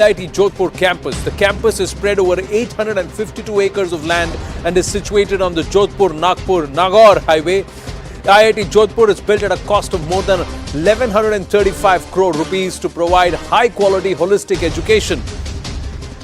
IIT Jodhpur campus. The campus is spread over 852 acres of land and is situated on the Jodhpur-Nagpur-Nagaur highway. IIT Jodhpur is built at a cost of more than 1135 crore rupees to provide high-quality holistic education.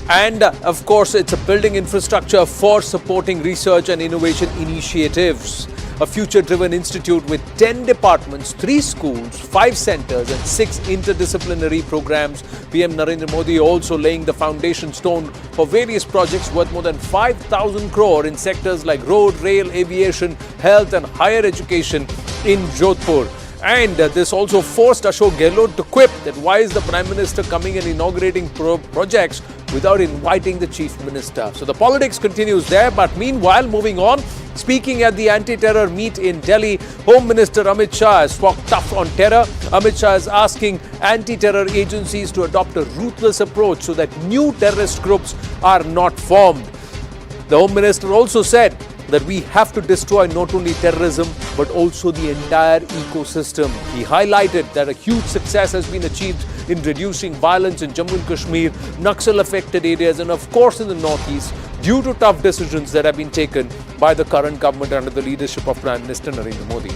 And of course, it's a building infrastructure for supporting research and innovation initiatives. A future-driven institute with 10 departments, 3 schools, 5 centers and 6 interdisciplinary programs. PM Narendra Modi also laying the foundation stone for various projects worth more than 5,000 crore in sectors like road, rail, aviation, health and higher education in Jodhpur. And this also forced Ashok Gehlot to quip that why is the Prime Minister coming and inaugurating projects without inviting the Chief Minister. So the politics continues there, but meanwhile, moving on, speaking at the anti-terror meet in Delhi, Home Minister Amit Shah has spoke tough on terror. Amit Shah is asking anti-terror agencies to adopt a ruthless approach so that new terrorist groups are not formed. The Home Minister also said that we have to destroy not only terrorism but also the entire ecosystem. He highlighted that a huge success has been achieved in reducing violence in Jammu and Kashmir, Naxal-affected areas and of course in the northeast due to tough decisions that have been taken by the current government under the leadership of Prime Minister Narendra Modi.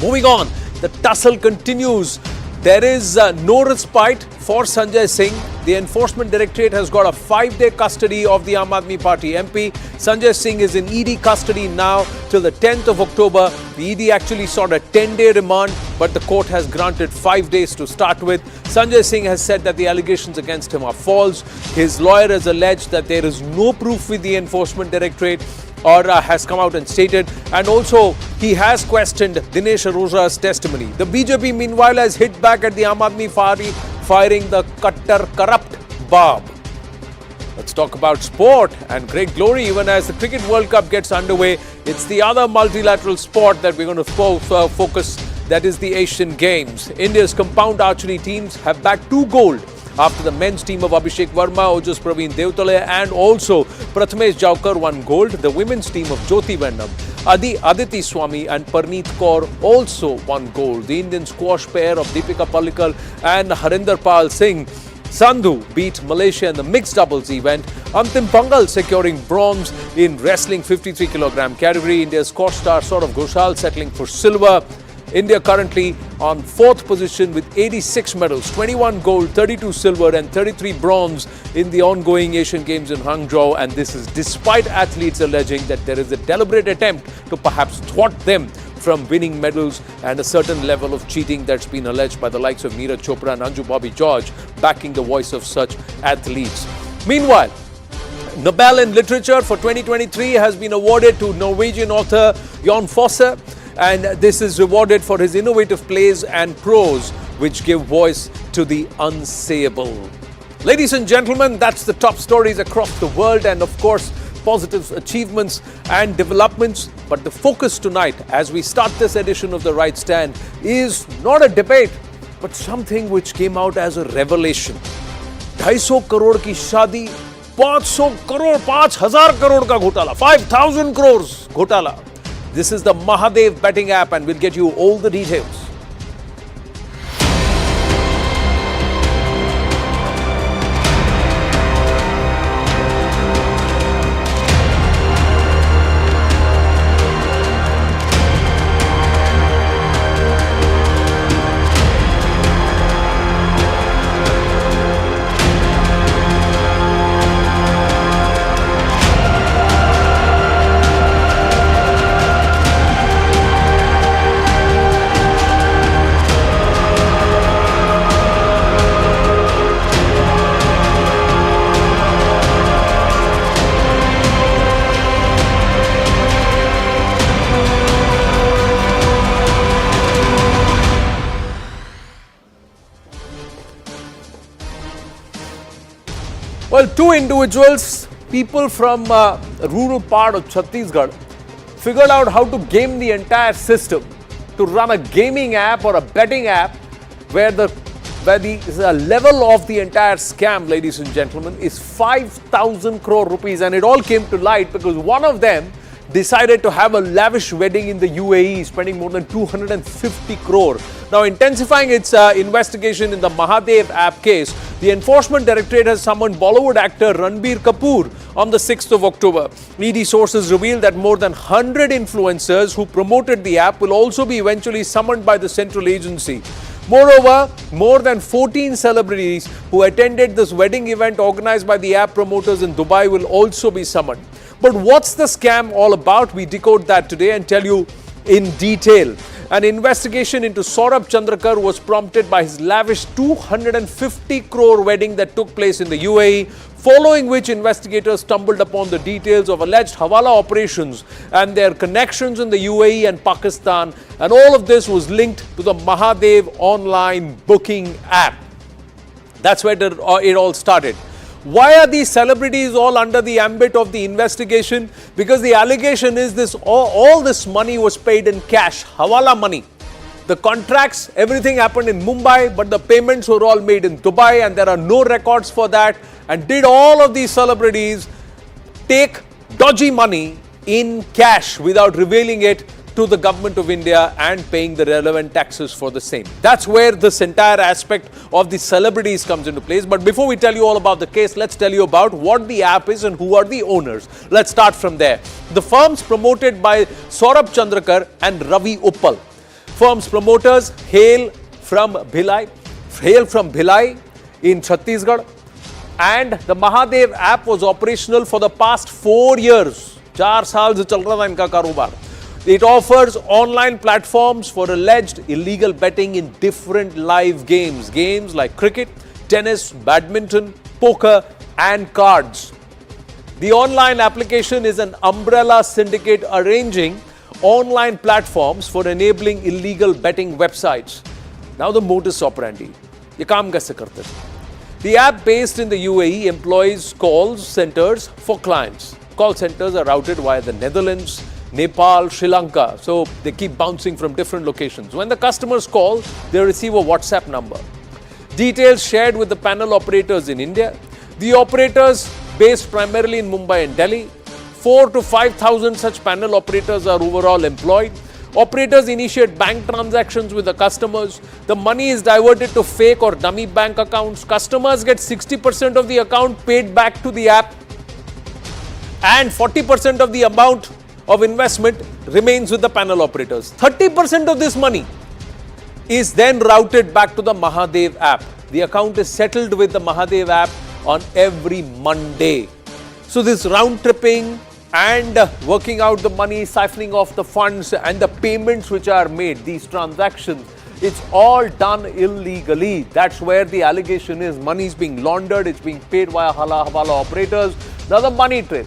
Moving on, the tussle continues. There is no respite for Sanjay Singh. The Enforcement Directorate has got a 5-day custody of the Aam Aadmi Party MP. Sanjay Singh is in ED custody now till the 10th of October. The ED actually sought a 10-day remand, but the court has granted 5 days to start with. Sanjay Singh has said that the allegations against him are false. His lawyer has alleged that there is no proof with the Enforcement Directorate or has come out and stated, and also he has questioned Dinesh Arrora's testimony. The BJP meanwhile has hit back at the Aam Aadmi Party, firing the Qattar corrupt barb. Let's talk about sport and great glory even as the Cricket World Cup gets underway. It's the other multilateral sport that we're going to focus, that is the Asian Games. India's compound archery teams have bagged 2 gold after the men's team of Abhishek Verma, Ojas Praveen Devtale and also Prathamesh Jaukar won gold. The women's team of Jyoti Vennam, Aditi Swami and Parneet Kaur also won gold. The Indian squash pair of Deepika Pallikal and Harinder Pal Singh Sandhu beat Malaysia in the mixed doubles event. Antim Pangal securing bronze in wrestling 53 kg category. India's squash star Saurav Ghoshal settling for silver. India currently on 4th position with 86 medals, 21 gold, 32 silver and 33 bronze in the ongoing Asian Games in Hangzhou. And this is despite athletes alleging that there is a deliberate attempt to perhaps thwart them from winning medals and a certain level of cheating that's been alleged by the likes of Neeraj Chopra and Anju Bobby George, backing the voice of such athletes. Meanwhile, Nobel in Literature for 2023 has been awarded to Norwegian author Jon Fosse. And this is rewarded for his innovative plays and prose which give voice to the unsayable. Ladies and gentlemen, that's the top stories across the world and of course positive achievements and developments. But the focus tonight as we start this edition of The Right Stand is not a debate but something which came out as a revelation. 250 crore ki shadi, 500 crore, 5,000 crore ka ghotala, 5,000 crores ghotala. This is the Mahadev betting app and we'll get you all the details. Well, 2 individuals, people from a rural part of Chhattisgarh, figured out how to game the entire system to run a gaming app or a betting app where the level of the entire scam, ladies and gentlemen, is 5,000 crore rupees. And it all came to light because one of them decided to have a lavish wedding in the UAE, spending more than 250 crore. Now, intensifying its investigation in the Mahadev app case, The Enforcement Directorate has summoned Bollywood actor Ranbir Kapoor on the 6th of October. ED sources reveal that more than 100 influencers who promoted the app will also be eventually summoned by the central agency. Moreover, more than 14 celebrities who attended this wedding event organized by the app promoters in Dubai will also be summoned. But what's the scam all about? We decode that today and tell you in detail. An investigation into Saurabh Chandrakar was prompted by his lavish 250 crore wedding that took place in the UAE, following which investigators stumbled upon the details of alleged Hawala operations and their connections in the UAE and Pakistan, and all of this was linked to the Mahadev online booking app. That's where it all started. Why are these celebrities all under the ambit of the investigation? Because the allegation is this all this money was paid in cash, Hawala money. The contracts, everything happened in Mumbai, but the payments were all made in Dubai, and there are no records for that. And did all of these celebrities take dodgy money in cash without revealing it to the government of India and paying the relevant taxes for the same? That's where this entire aspect of the celebrities comes into place. But before we tell you all about the case, let's tell you about what the app is and who are the owners. Let's start from there. The firms promoted by Saurabh Chandrakar and Ravi Uppal. Firm's promoters hail from Bhilai in Chhattisgarh, and the Mahadev app was operational for the past 4 years. 4 साल से चल रहा था इनका कारोबार. It offers online platforms for alleged illegal betting in different live games. Games like cricket, tennis, badminton, poker and cards. The online application is an umbrella syndicate arranging online platforms for enabling illegal betting websites. Now the modus operandi. ये काम कैसे करते थे? The app based in the UAE employs call centers for clients. Call centers are routed via the Netherlands, Nepal, Sri Lanka. So they keep bouncing from different locations. When the customers call, they receive a WhatsApp number. Details shared with the panel operators in India. The operators based primarily in Mumbai and Delhi. 4,000 to 5,000 such panel operators are overall employed. Operators initiate bank transactions with the customers. The money is diverted to fake or dummy bank accounts. Customers get 60% of the account paid back to the app, and 40% of the amount of investment remains with the panel operators. 30% of this money is then routed back to the Mahadev app. The account is settled with the Mahadev app on every Monday. So this round tripping and working out the money, siphoning off the funds and the payments which are made, these transactions, it's all done illegally. That's where the allegation is. Money is being laundered, it's being paid via Hawala operators. Now the money trail.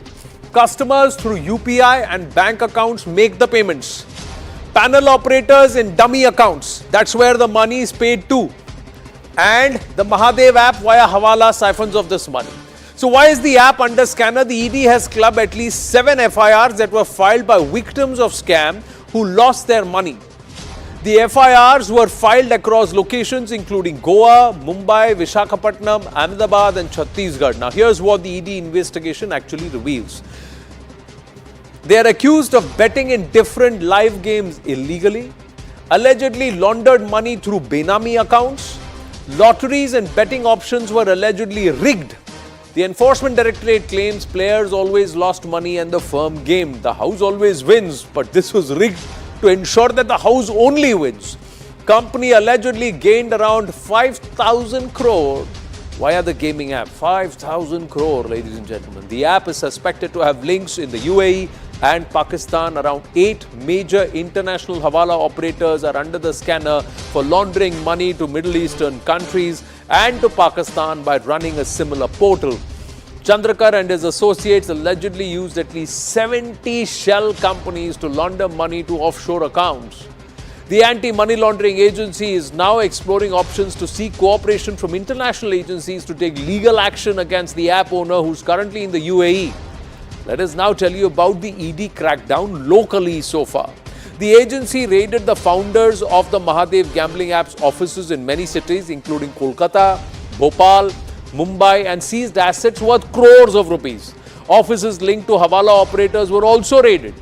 Customers through UPI and bank accounts make the payments. Panel operators in dummy accounts, that's where the money is paid to. And the Mahadev app via Hawala siphons of this money. So why is the app under scanner? The ED has clubbed at least 7 FIRs that were filed by victims of scam who lost their money. The FIRs were filed across locations including Goa, Mumbai, Visakhapatnam, Ahmedabad and Chhattisgarh. Now here's what the ED investigation actually reveals. They are accused of betting in different live games illegally, allegedly laundered money through Benami accounts, lotteries and betting options were allegedly rigged. The Enforcement Directorate claims players always lost money and the firm gamed. The house always wins, but this was rigged to ensure that the house only wins. Company allegedly gained around 5,000 crore via the gaming app. 5,000 crore, ladies and gentlemen. The app is suspected to have links in the UAE and Pakistan. Around 8 major international Hawala operators are under the scanner for laundering money to Middle Eastern countries and to Pakistan by running a similar portal. Chandrakar and his associates allegedly used at least 70 shell companies to launder money to offshore accounts. The anti-money laundering agency is now exploring options to seek cooperation from international agencies to take legal action against the app owner who's currently in the UAE. Let us now tell you about the ED crackdown locally so far. The agency raided the founders of the Mahadev gambling app's offices in many cities including Kolkata, Bhopal, Mumbai and seized assets worth crores of rupees. Offices linked to Hawala operators were also raided.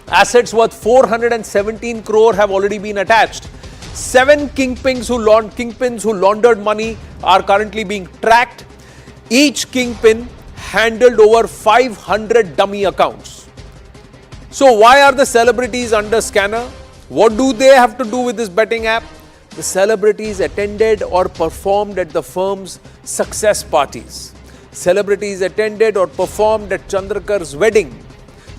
Assets worth 417 crore have already been attached. 7 kingpins who laundered money are currently being tracked. Each kingpin handled over 500 dummy accounts. So why are the celebrities under scanner? What do they have to do with this betting app? The celebrities attended or performed at the firm's success parties. Celebrities attended or performed at Chandrakar's wedding.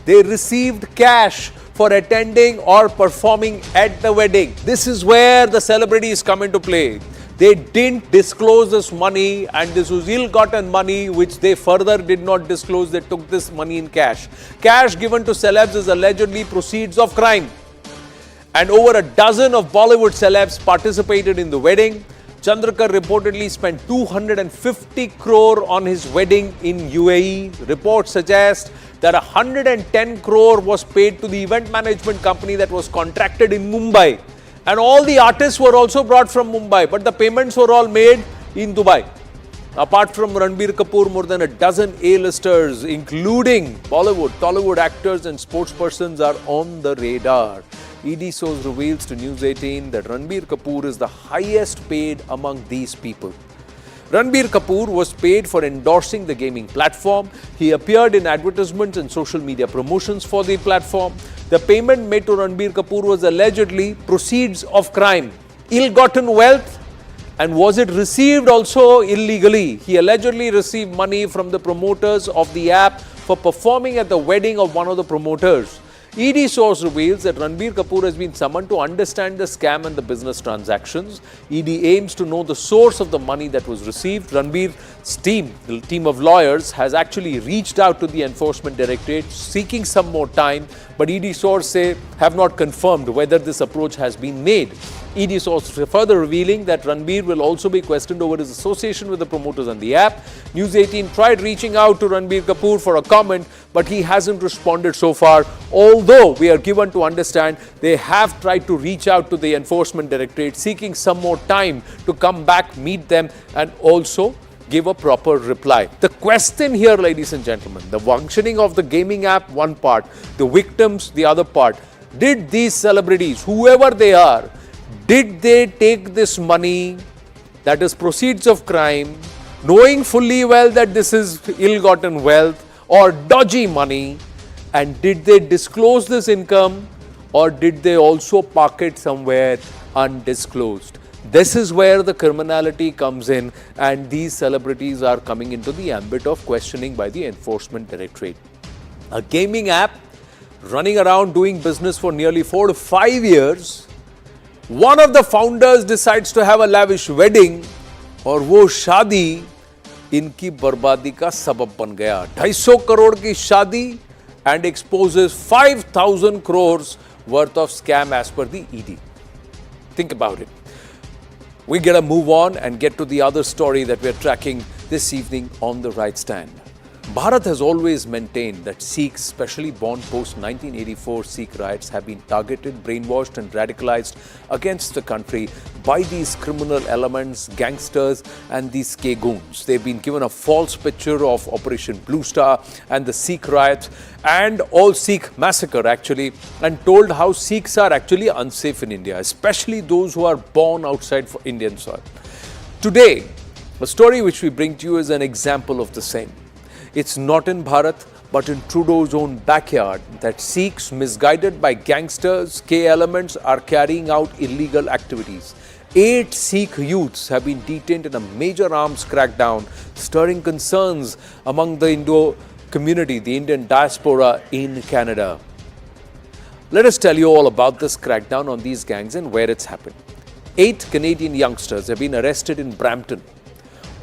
They received cash for attending or performing at the wedding. This is where the celebrities come into play. They didn't disclose this money, and this was ill-gotten money which they further did not disclose. They took this money in cash. Cash given to celebs is allegedly proceeds of crime. And over a dozen of Bollywood celebs participated in the wedding. Chandrakar reportedly spent 250 crore on his wedding in UAE. Reports suggest that 110 crore was paid to the event management company that was contracted in Mumbai. And all the artists were also brought from Mumbai, but the payments were all made in Dubai. Apart from Ranbir Kapoor, more than a dozen A-listers, including Bollywood, Tollywood actors and sportspersons are on the radar. ED source reveals to News 18 that Ranbir Kapoor is the highest paid among these people. Ranbir Kapoor was paid for endorsing the gaming platform. He appeared in advertisements and social media promotions for the platform. The payment made to Ranbir Kapoor was allegedly proceeds of crime, ill-gotten wealth, and was it received also illegally? He allegedly received money from the promoters of the app for performing at the wedding of one of the promoters. ED source reveals that Ranbir Kapoor has been summoned to understand the scam and the business transactions. ED aims to know the source of the money that was received. Ranbir's team, the team of lawyers, has actually reached out to the Enforcement Directorate seeking some more time, but ED source say have not confirmed whether this approach has been made. ED source further revealing that Ranbir will also be questioned over his association with the promoters on the app. News 18 tried reaching out to Ranbir Kapoor for a comment, but he hasn't responded so far. Although we are given to understand they have tried to reach out to the Enforcement Directorate seeking some more time to come back, meet them, and also give a proper reply. The question here, ladies and gentlemen, the functioning of the gaming app, one part, the victims, the other part. Did these celebrities, whoever they are, did they take this money that is proceeds of crime, knowing fully well that this is ill-gotten wealth or dodgy money, and did they disclose this income, or did they also park it somewhere undisclosed? This is where the criminality comes in, and these celebrities are coming into the ambit of questioning by the Enforcement Directorate. A gaming app running around doing business for nearly 4 to 5 years, one of the founders decides to have a lavish wedding, और वो शादी इनकी बर्बादी का सबब बन गया. 250 करोड़ की शादी and exposes 5,000 crores worth of scam as per the ED. Think about it. We gotta move on and get to the other story that we are tracking this evening on the right stand. Bharat has always maintained that Sikhs, especially born post-1984 Sikh riots, have been targeted, brainwashed and radicalized against the country by these criminal elements, gangsters and these K-goons. They've been given a false picture of Operation Blue Star and the Sikh riots and all Sikh massacre actually, and told how Sikhs are actually unsafe in India, especially those who are born outside Indian soil. Today, a story which we bring to you is an example of the same. It's not in Bharat, but in Trudeau's own backyard that Sikhs, misguided by gangsters, K-elements, are carrying out illegal activities. 8 Sikh youths have been detained in a major arms crackdown, stirring concerns among the Indo community, the Indian diaspora in Canada. Let us tell you all about this crackdown on these gangs and where it's happened. 8 Canadian youngsters have been arrested in Brampton.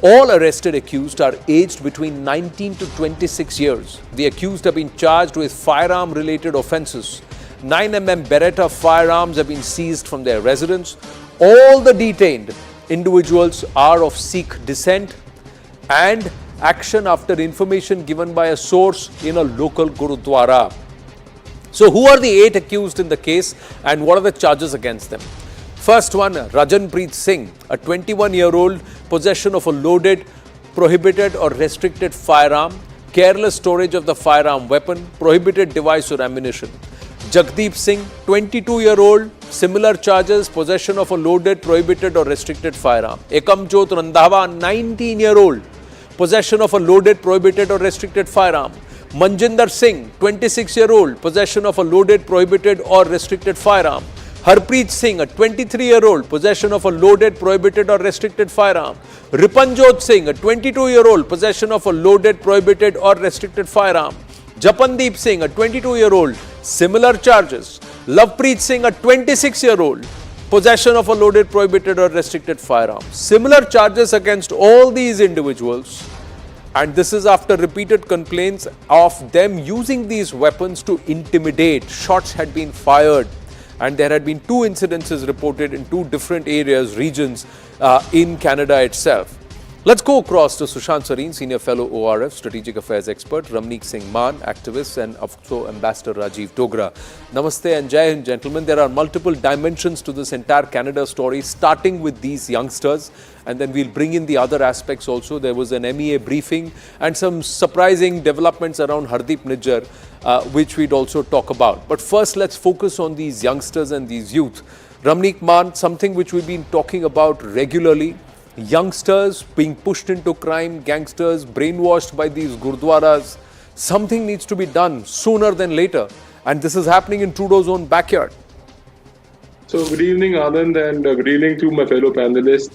All arrested accused are aged between 19 to 26 years. The accused have been charged with firearm-related offences. 9mm Beretta firearms have been seized from their residence. All the detained individuals are of Sikh descent and action after information given by a source in a local Gurudwara. So who are the 8 accused in the case and what are the charges against them? First one, Rajanpreet Singh, a 21-year-old, possession of a loaded, prohibited or restricted firearm, careless storage of the firearm weapon, prohibited device or ammunition. Jagdeep Singh, 22-year-old, similar charges, possession of a loaded, prohibited or restricted firearm. Ekamjot Randhawa, 19-year-old, possession of a loaded, prohibited or restricted firearm. Manjinder Singh, 26-year-old, possession of a loaded, prohibited or restricted firearm. Harpreet Singh, a 23-year-old, possession of a loaded, prohibited or restricted firearm. Ripanjot Singh, a 22-year-old, possession of a loaded, prohibited or restricted firearm. Japandeep Singh, a 22-year-old, similar charges. Lovepreet Singh, a 26-year-old, possession of a loaded, prohibited or restricted firearm. Similar charges against all these individuals. And this is after repeated complaints of them using these weapons to intimidate. Shots had been fired. And there had been 2 incidences reported in 2 different areas, regions in Canada itself. Let's go across to Sushant Sareen, Senior Fellow ORF, Strategic Affairs Expert, Ramneek Singh Maan, activist, and also Ambassador Rajiv Dogra. Namaste and Jai Hind, gentlemen. There are multiple dimensions to this entire Canada story, starting with these youngsters, and then we'll bring in the other aspects also. There was an MEA briefing and some surprising developments around Hardeep Nijjar, which we'd also talk about. But first, let's focus on these youngsters and these youth. Ramneek Maan, something which we've been talking about regularly. Youngsters being pushed into crime, gangsters brainwashed by these gurdwaras. Something needs to be done sooner than later. And this is happening in Trudeau's own backyard. So good evening, Anand, and good evening to my fellow panelists.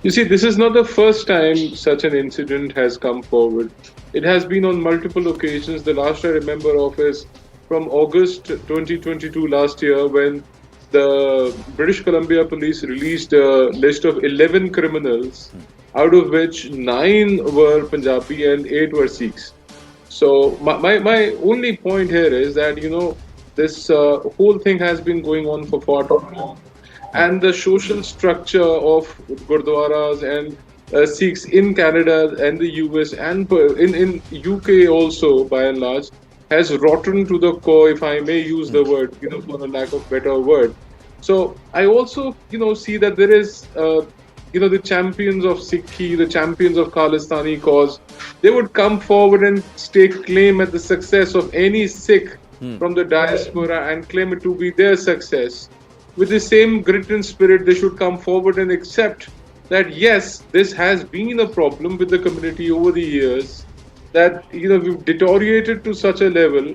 You see, this is not the first time such an incident has come forward. It has been on multiple occasions. The last I remember of is from August 2022 last year, when the British Columbia Police released a list of 11 criminals, out of which 9 were Punjabi and 8 were Sikhs. So my only point here is that, this whole thing has been going on for far too long. And the social structure of Gurdwaras and Sikhs in Canada and the US and in UK also, by and large, has rotten to the core, if I may use the word, for the lack of better word. So I also, see that there is, the champions of Sikhi, the champions of Khalistani cause, they would come forward and stake claim at the success of any Sikh from the diaspora and claim it to be their success. With the same grit and spirit, they should come forward and accept that, yes, this has been a problem with the community over the years, that we've deteriorated to such a level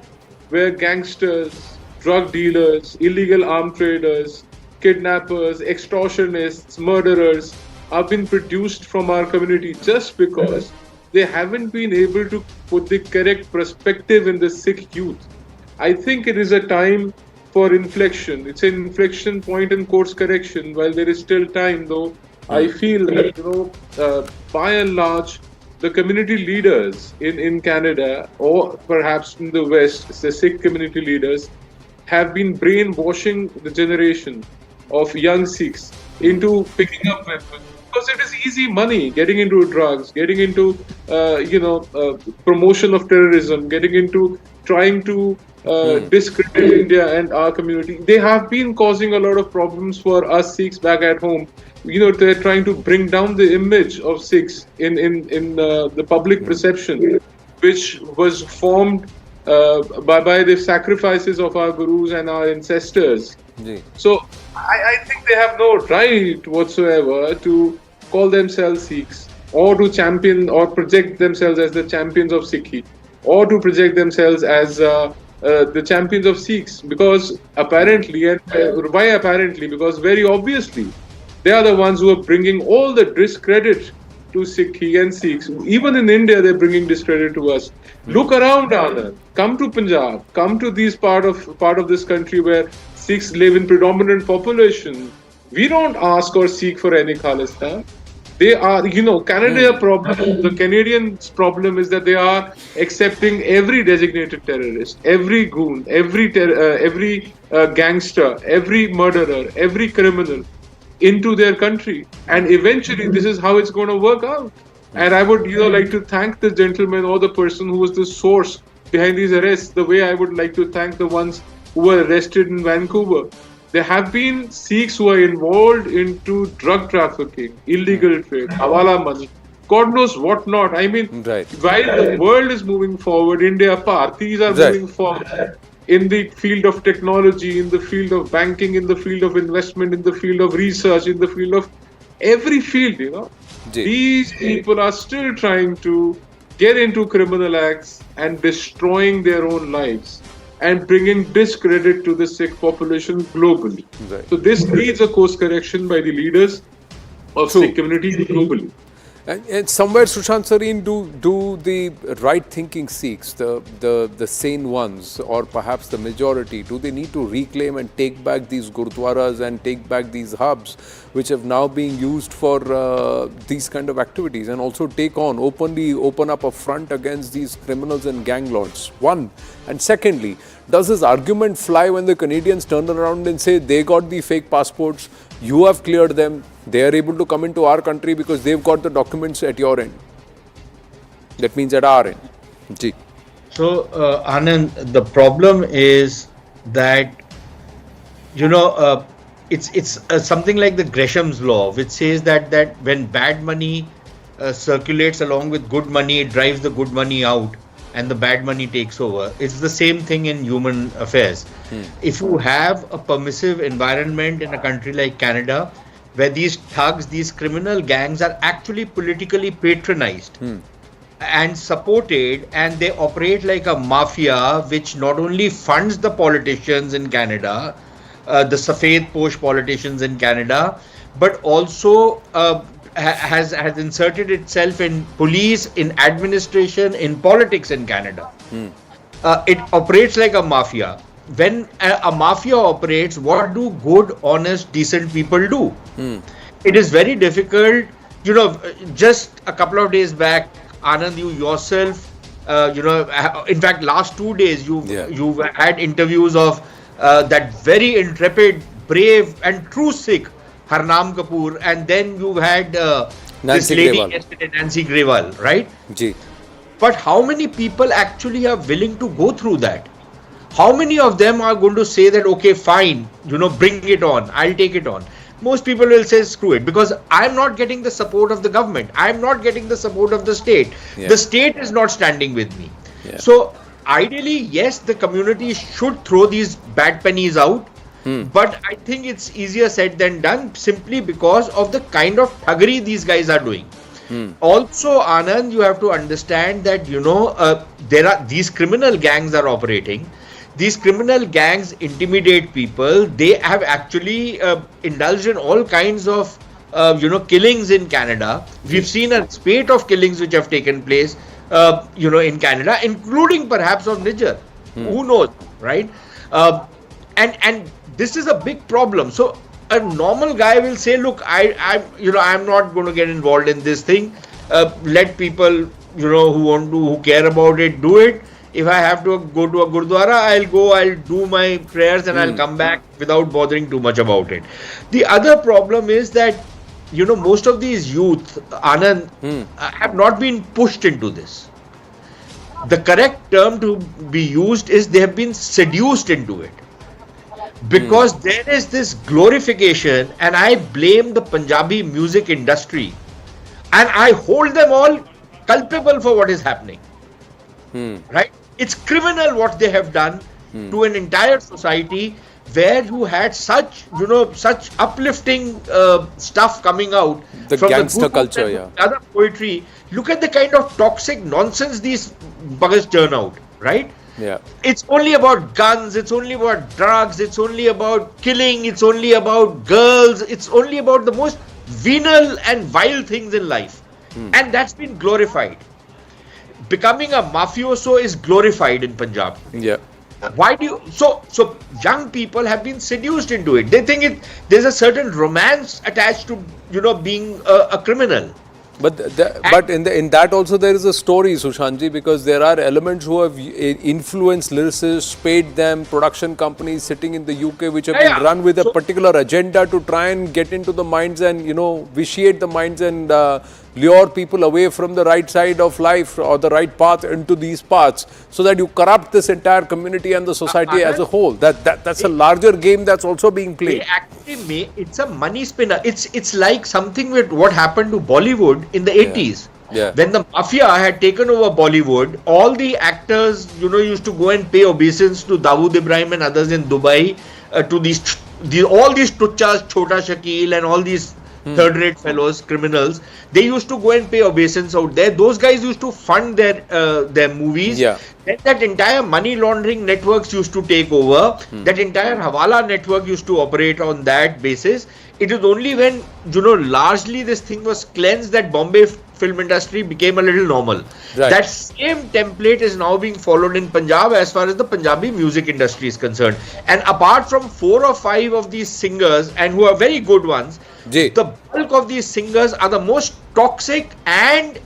where gangsters, drug dealers, illegal arm traders, kidnappers, extortionists, murderers have been produced from our community just because they haven't been able to put the correct perspective in the Sikh youth. I think it is a time for inflection. It's an inflection point in course correction. While there is still time, though, I feel that, by and large, the community leaders in Canada, or perhaps in the West, the Sikh community leaders, have been brainwashing the generation of young Sikhs into picking up weapons. Because it is easy money, getting into drugs, getting into, promotion of terrorism, getting into trying to discredit India and our community. They have been causing a lot of problems for us Sikhs back at home. They're trying to bring down the image of Sikhs in the public perception, which was formed by the sacrifices of our gurus and our ancestors. So I think they have no right whatsoever to call themselves Sikhs, or to champion or project themselves as the champions of Sikhi, or to project themselves as the champions of Sikhs, because apparently, and why apparently? Because very obviously, they are the ones who are bringing all the discredit to Sikhi and Sikhs. Even in India, they're bringing discredit to us. Look around, Anand. Come to Punjab. Come to these part of this country where Sikhs live in predominant population. We don't ask or seek for any Khalistan. They are, Canada problem. The Canadians' problem is that they are accepting every designated terrorist, every goon, every gangster, every murderer, every criminal into their country, and eventually this is how it's going to work out. And I would like to thank the gentleman or the person who was the source behind these arrests, the way I would like to thank the ones who were arrested in Vancouver. There have been Sikhs who are involved into drug trafficking, illegal trade, hawala money, God knows what not. I mean, while the world is moving forward, India, Parthis are moving forward. in the field of technology, in the field of banking, in the field of investment, in the field of research, in the field of every field, Ji. these people are still trying to get into criminal acts and destroying their own lives and bringing discredit to the Sikh population globally. Right. So this needs a course correction by the leaders of Sikh community globally. And somewhere, Sushant Sareen, do the right-thinking Sikhs, the sane ones, or perhaps the majority, do they need to reclaim and take back these gurdwaras and take back these hubs, which have now been used for these kind of activities, and also openly open up a front against these criminals and gang lords? One. And secondly, does this argument fly when the Canadians turn around and say they got the fake passports, you have cleared them, they are able to come into our country because they've got the documents at your end? That means at our end. Ji. So, Anand, the problem is that, it's something like the Gresham's law, which says that when bad money circulates along with good money, it drives the good money out and the bad money takes over. It's the same thing in human affairs. If you have a permissive environment in a country like Canada, where these thugs, these criminal gangs are actually politically patronized and supported, and they operate like a mafia which not only funds the politicians in Canada, the Safed Posh politicians in Canada, but also has inserted itself in police, in administration, in politics in Canada. It operates like a mafia. When a mafia operates, what do good, honest, decent people do? It is very difficult. Just a couple of days back, Anand, you yourself, in fact, last 2 days, you've had interviews of that very intrepid, brave, and true Sikh, Harnaam Kapoor, and then you've had this lady yesterday, Nancy Grewal, right? Ji. But how many people actually are willing to go through that? How many of them are going to say that, okay, fine, bring it on, I'll take it on? Most people will say, screw it, because I'm not getting the support of the government. I'm not getting the support of the state. Yeah. The state is not standing with me. Yeah. So, ideally, yes, the community should throw these bad pennies out. But I think it's easier said than done, simply because of the kind of thuggery these guys are doing. Also, Anand, you have to understand that, there are these criminal gangs are operating. These criminal gangs intimidate people. They have actually indulged in all kinds of, killings in Canada. We've seen a spate of killings which have taken place, in Canada, including perhaps of Nijjar. Who knows, right? And this is a big problem. So a normal guy will say, look, I'm not going to get involved in this thing. Let people, who care about it, do it. If I have to go to a Gurdwara, I'll do my prayers and I'll come back without bothering too much about it. The other problem is that, most of these youth, Anand, have not been pushed into this. The correct term to be used is they have been seduced into it. Because there is this glorification, and I blame the Punjabi music industry, and I hold them all culpable for what is happening. Right? It's criminal what they have done to an entire society where you had such uplifting stuff coming out The from gangster the culture, yeah. other poetry. Look at the kind of toxic nonsense these buggers turn out, right? Yeah. It's only about guns, it's only about drugs, it's only about killing, it's only about girls, it's only about the most venal and vile things in life. And that's been glorified. Becoming a mafioso is glorified in Punjab. Yeah. Why do you... So young people have been seduced into it. They think there's a certain romance attached to, being a criminal. But in that also there is a story, Sushantji, because there are elements who have influenced lyricists, paid them, production companies sitting in the UK which have been run with a particular agenda to try and get into the minds and, vitiate the minds and lure people away from the right side of life or the right path into these paths, so that you corrupt this entire community and the society as a whole. That's a larger game that's also being played. They actually it's a money spinner. It's like something with what happened to Bollywood in the 80s. Yeah. When the mafia had taken over Bollywood, all the actors, used to go and pay obeisance to Dawood Ibrahim and others in Dubai, to all these Tuchas, Chota Shakil and all these third-rate fellows, criminals. They used to go and pay obeisance out there. Those guys used to fund their movies. Yeah. Then that entire money laundering networks used to take over. That entire Hawala network used to operate on that basis. It is only when, largely this thing was cleansed that Bombay film industry became a little normal. Right. That same template is now being followed in Punjab as far as the Punjabi music industry is concerned. And apart from 4 or 5 of these singers, and who are very good ones, the bulk of these singers are the most toxic and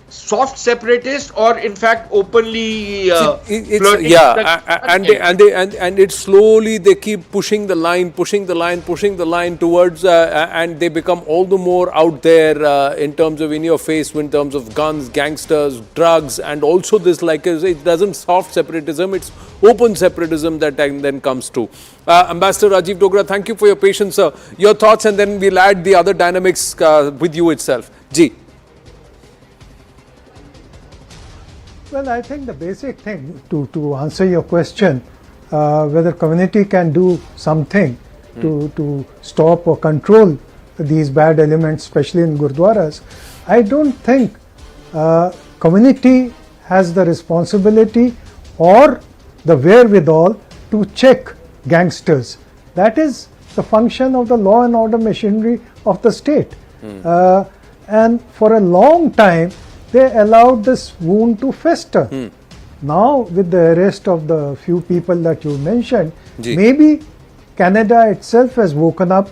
soft separatist, or in fact openly flirting. And it's slowly they keep pushing the line towards and they become all the more out there in terms of in your face, in terms of guns, gangsters, drugs, and also this, like, it doesn't soft separatism, it's open separatism that then comes to. Ambassador Rajiv Dogra, thank you for your patience, sir. Your thoughts, and then we'll add the other dynamics with you itself. Ji. Well, I think the basic thing to answer your question, whether community can do something to stop or control these bad elements, especially in Gurdwaras, I don't think community has the responsibility or the wherewithal to check gangsters. That is the function of the law and order machinery of the state. And for a long time, they allowed this wound to fester. Now, with the arrest of the few people that you mentioned, maybe Canada itself has woken up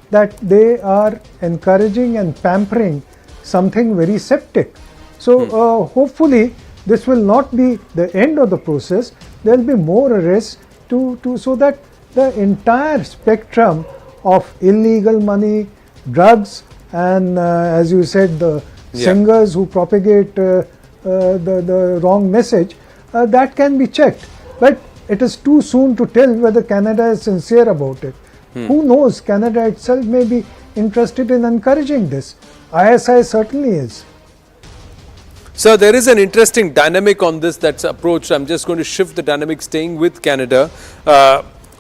that they are encouraging and pampering something very septic. So, hopefully, this will not be the end of the process. There will be more arrests so that the entire spectrum of illegal money, drugs, and as you said, the singers who propagate the wrong message, that can be checked. But it is too soon to tell whether Canada is sincere about it. Who knows, Canada itself may be interested in encouraging this. ISI certainly is. So there is an interesting dynamic on this that's approached. I'm just going to shift the dynamic, staying with Canada.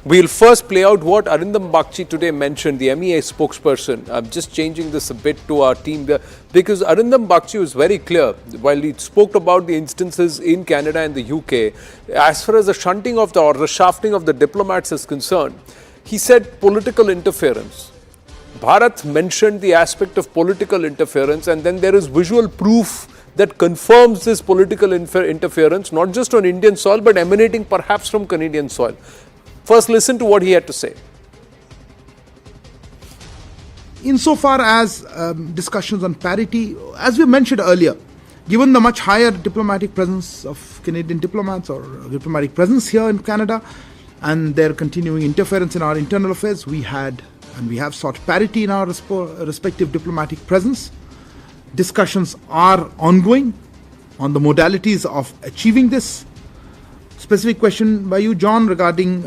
We'll first play out what Arindam Bagchi today mentioned, the MEA spokesperson. I'm just changing this a bit to our team there, because Arindam Bagchi was very clear while he spoke about the instances in Canada and the UK. As far as the shunting of or the shafting of the diplomats is concerned, he said political interference. Bharat mentioned the aspect of political interference, and then there is visual proof that confirms this political interference, not just on Indian soil, but emanating perhaps from Canadian soil. First, listen to what he had to say. Insofar as discussions on parity, as we mentioned earlier, given the much higher diplomatic presence of Canadian diplomats or diplomatic presence here in Canada and their continuing interference in our internal affairs, we had and we have sought parity in our respective diplomatic presence. Discussions are ongoing on the modalities of achieving this. Specific question by you, John, regarding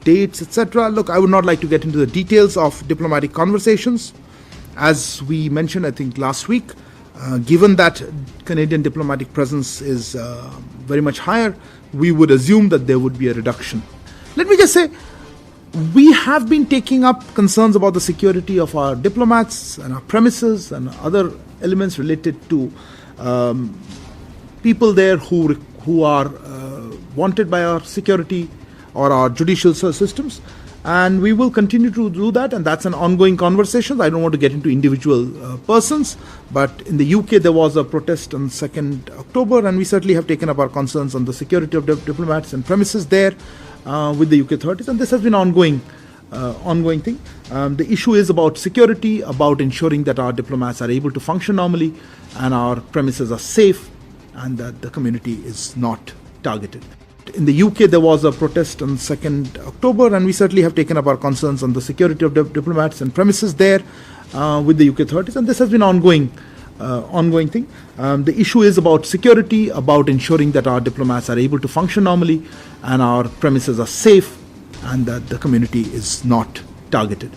dates, etc. Look, I would not like to get into the details of diplomatic conversations. As we mentioned, I think last week, given that Canadian diplomatic presence is very much higher, we would assume that there would be a reduction. Let me just say, we have been taking up concerns about the security of our diplomats and our premises and other elements related to people there who are wanted by our security or our judicial systems, and we will continue to do that, and that's an ongoing conversation. I don't want to get into individual persons, but in the UK there was a protest on 2nd October, and we certainly have taken up our concerns on the security of diplomats and premises there with the UK authorities, and this has been ongoing thing. The issue is about security, about ensuring that our diplomats are able to function normally and our premises are safe and that the community is not targeted. In the UK, there was a protest on 2nd October, and we certainly have taken up our concerns on the security of diplomats and premises there with the UK authorities, and this has been ongoing thing. The issue is about security, about ensuring that our diplomats are able to function normally and our premises are safe and that the community is not targeted.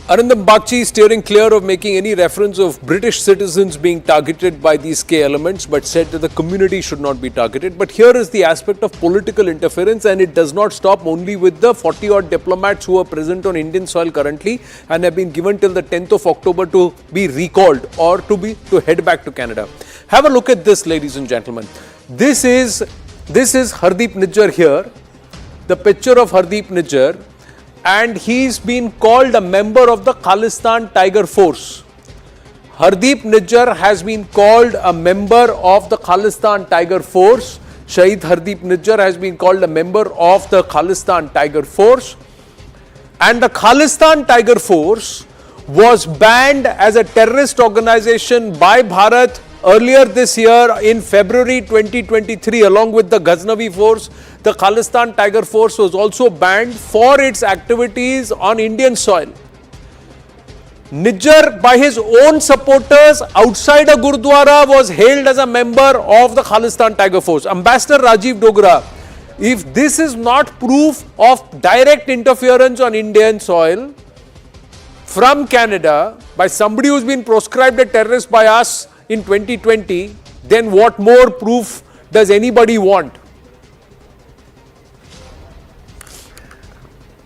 Arindam Bagchi steering clear of making any reference of British citizens being targeted by these K elements, but said that the community should not be targeted. But here is the aspect of political interference, and it does not stop only with the 40-odd diplomats who are present on Indian soil currently and have been given till the 10th of October to be recalled or to head back to Canada. Have a look at this, ladies and gentlemen. This is Hardeep Nijjar here, the picture of Hardeep Nijjar. And he's been called a member of the Khalistan Tiger Force. Hardeep Nijjar has been called a member of the Khalistan Tiger Force. Shahid Hardeep Nijjar has been called a member of the Khalistan Tiger Force. And the Khalistan Tiger Force was banned as a terrorist organization by Bharat earlier this year in February 2023, along with the Ghaznavi force. The Khalistan Tiger Force was also banned for its activities on Indian soil. Nijjar, by his own supporters outside a Gurdwara, was hailed as a member of the Khalistan Tiger Force. Ambassador Rajiv Dogra, if this is not proof of direct interference on Indian soil from Canada by somebody who's been proscribed a terrorist by us in 2020, then what more proof does anybody want?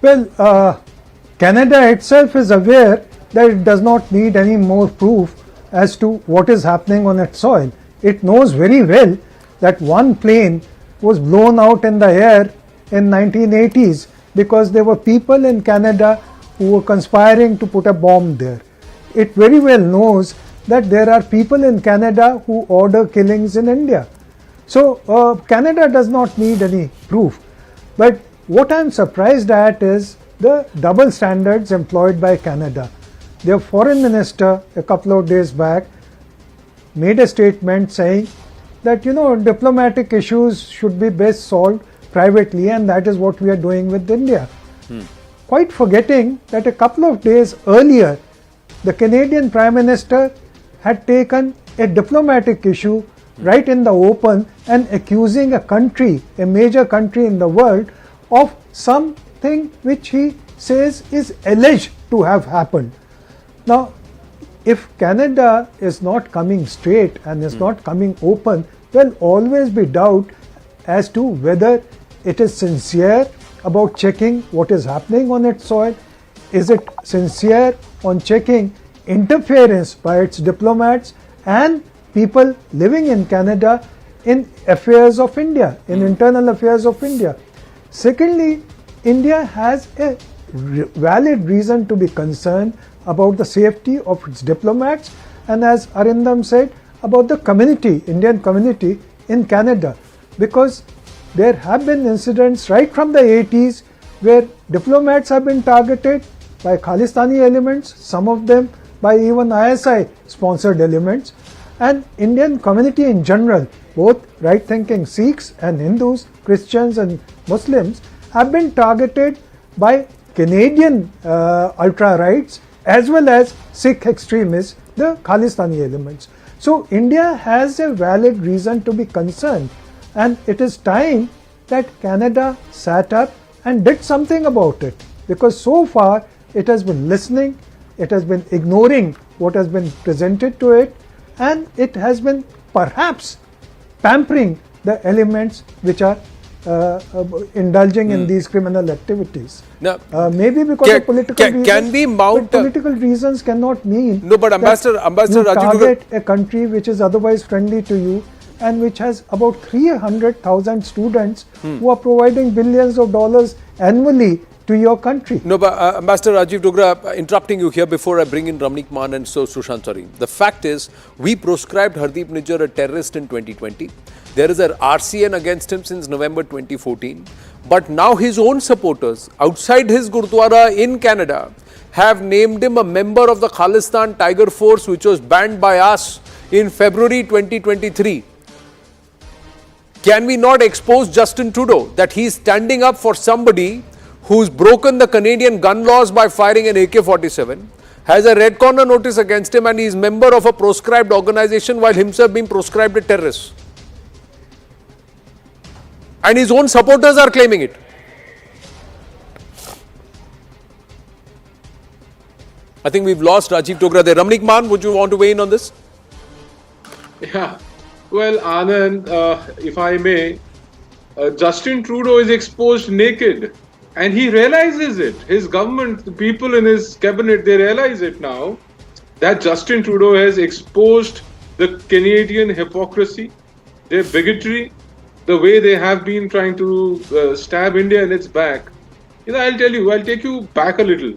Well, Canada itself is aware that it does not need any more proof as to what is happening on its soil. It knows very well that one plane was blown out in the air in 1980s because there were people in Canada who were conspiring to put a bomb there. It very well knows that there are people in Canada who order killings in India. So Canada does not need any proof. But what I am surprised at is the double standards employed by Canada. Their foreign minister a couple of days back made a statement saying that diplomatic issues should be best solved privately, and that is what we are doing with India. Quite forgetting that a couple of days earlier the Canadian Prime Minister had taken a diplomatic issue right in the open and accusing a country, a major country in the world, of something which he says is alleged to have happened. Now, if Canada is not coming straight and is not coming open, there will always be doubt as to whether it is sincere about checking what is happening on its soil. Is it sincere on checking interference by its diplomats and people living in Canada in affairs of India, in internal affairs of India? Secondly, India has a valid reason to be concerned about the safety of its diplomats, and as Arindam said, about the community, Indian community in Canada, because there have been incidents right from the 80s where diplomats have been targeted by Khalistani elements, some of them by even ISI sponsored elements, and Indian community in general, both right-thinking Sikhs and Hindus, Christians and Muslims, have been targeted by Canadian ultra-rights as well as Sikh extremists, the Khalistani elements. So India has a valid reason to be concerned, and it is time that Canada sat up and did something about it, because so far it has been listening, it has been ignoring what has been presented to it, and it has been perhaps pampering the elements which are indulging in these criminal activities. Now, maybe because of political reasons. Can we mount political reasons cannot mean no, but Ambassador you Rajiv target a country which is otherwise friendly to you and which has about 300,000 students who are providing billions of dollars annually to your country. No, but Ambassador Rajiv Dogra, interrupting you here before I bring in Ramnik Maan and so Sushant Sareen. The fact is, we proscribed Hardeep Nijjar a terrorist in 2020. There is an RCN against him since November 2014. But now his own supporters outside his Gurdwara in Canada have named him a member of the Khalistan Tiger Force, which was banned by us in February 2023. Can we not expose Justin Trudeau that he is standing up for somebody who's broken the Canadian gun laws by firing an AK-47, has a red corner notice against him, and he is member of a proscribed organization while himself being proscribed a terrorist? And his own supporters are claiming it. I think we've lost Rajiv Dogra there. Ramnik Man, would you want to weigh in on this? Yeah. Well, Anand, if I may, Justin Trudeau is exposed naked. And he realizes it. His government, the people in his cabinet, they realize it now that Justin Trudeau has exposed the Canadian hypocrisy, their bigotry, the way they have been trying to stab India in its back. I'll tell you, I'll take you back a little.